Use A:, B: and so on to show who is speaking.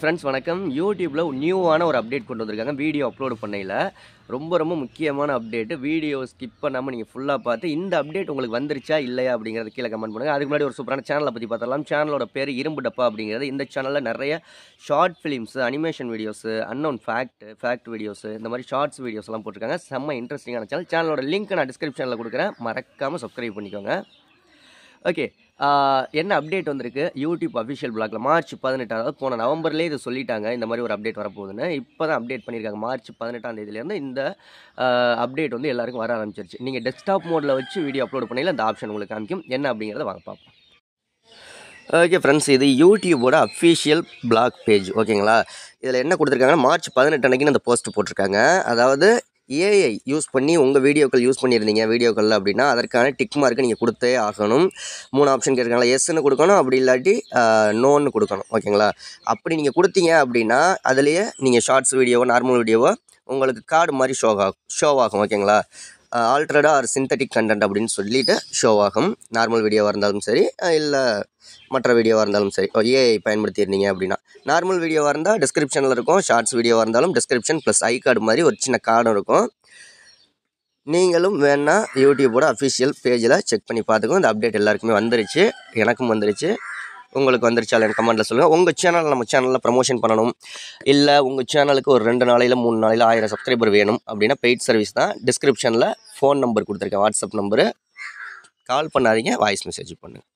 A: Friends வணக்கம். யூடியூப்ல நியூவான ஒரு அப்டேட் கொண்டு வந்திருக்காங்க. வீடியோ அப்லோட் பண்ணையில ரொம்ப முக்கியமான அப்டேட். வீடியோ ஸ்கிப் பண்ணாம நீங்க ஃபுல்லா பார்த்து இந்த அப்டேட் உங்களுக்கு வந்துருச்சா இல்லையா அப்படிங்கறத கீழ கமெண்ட் பண்ணுங்க. அதுக்கு முன்னாடி ஒரு சூப்பரான சேனலை பத்தி பார்த்தரலாம். சேனலோட பேரு இரும்பு டப்பா அப்படிங்கிறது. இந்த சேனல்ல நிறைய short films, animation videos, unknown fact videos, இந்த மாதிரி ஷார்ட்ஸ் வீடியோஸ் எல்லாம் போட்டிருக்காங்க. செம்ம இன்ட்ரெஸ்டிங்கான சேனல். சேனலோட லிங்க் நான் டிஸ்கிரிப்ஷன்ல கொடுக்குறேன். மறக்காம சப்ஸ்கிரைப் பண்ணிக்கோங்க. ஓகே. என்ன அப்டேட் வந்திருக்கு யூடியூப் அஃபிஷியல் பிளாக்ல மார்ச் 18, அதாவது போன நவம்பர்லேயே இது சொல்லிட்டாங்க இந்த மாதிரி ஒரு அப்டேட் வரப்போகுதுன்னு. இப்போ தான் அப்டேட் பண்ணியிருக்காங்க. மார்ச் 18ஆம் தேதியிலேருந்து இந்த அப்டேட் வந்து எல்லாருக்கும் வர ஆரம்பிச்சிருச்சு. நீங்கள் டெஸ்க்டாப் மோடில் வச்சு வீடியோ அப்லோட் பண்ணையில் அந்த ஆப்ஷன் உங்களுக்கு காமிக்கும். என்ன அப்படிங்கிறத வாங்க பார்ப்போம். ஓகே ஃப்ரெண்ட்ஸ், இது யூடியூபோட அஃபிஷியல் பிளாக் பேஜ். ஓகேங்களா? இதில் என்ன கொடுத்துருக்காங்கன்னா மார்ச் 18 அன்னைக்குன்னு அந்த போஸ்ட் போட்டிருக்காங்க. அதாவது ஏஐ யூஸ் பண்ணி உங்கள் வீடியோக்கள் யூஸ் பண்ணியிருந்தீங்க வீடியோக்களில் அப்படின்னா அதற்கான டிக் மார்க்கு நீங்கள் கொடுத்தே ஆகணும். 3 ஆப்ஷன் கேட்குறாங்களா, எஸ்ன்னு கொடுக்கணும், அப்படி இல்லாட்டி நோன்னு கொடுக்கணும். ஓகேங்களா? அப்படி நீங்கள் கொடுத்தீங்க அப்படின்னா அதுலேயே நீங்கள் ஷார்ட்ஸ் வீடியோவோ நார்மல் வீடியோவோ உங்களுக்கு கார்டு மாதிரி ஷோ ஆகும். ஓகேங்களா? ஆல்ட்ரடா ஆர் சிந்தட்டிக் கண்டென்ட் அப்படின்னு சொல்லிட்டு ஷோ ஆகும். நார்மல் வீடியோவாக இருந்தாலும் சரி, இல்லை மற்ற வீடியோவாக இருந்தாலும் சரி. ஏஐ பயன்படுத்தியிருந்தீங்க அப்படின்னா நார்மல் வீடியோவாக இருந்தால் டிஸ்கிரிப்ஷனில் இருக்கும். ஷார்ட்ஸ் வீடியோவாக இருந்தாலும் டிஸ்கிரிப்ஷன் ப்ளஸ் ஐ கார்டு மாதிரி ஒரு சின்ன கார்டும் இருக்கும். நீங்களும் வேணா யூடியூபோட அஃபிஷியல் பேஜில் செக் பண்ணி பார்த்துக்கோங்க. இந்த அப்டேட் எல்லாருக்குமே வந்துருச்சு, எனக்கும் வந்துருச்சு. உங்களுக்கு வந்துருச்சா எனக்கு கமெண்ட்டில் சொல்லுங்கள். உங்கள் சேனல் நம்ம சேனலில் ப்ரமோஷன் பண்ணணும், இல்லை உங்கள் சேனலுக்கு ஒரு 2 நாளையில் 3 நாளையில் 1000 சப்ஸ்கிரைபர் வேணும் அப்படின்னா பெய்ட் சர்வீஸ் தான். டிஸ்கிரிப்ஷனில் ஃபோன் நம்பர் கொடுத்துருக்கேன், வாட்ஸ்அப் நம்பரு. கால் பண்ணாதீங்க, வாய்ஸ் மெசேஜ் பண்ணுங்கள்.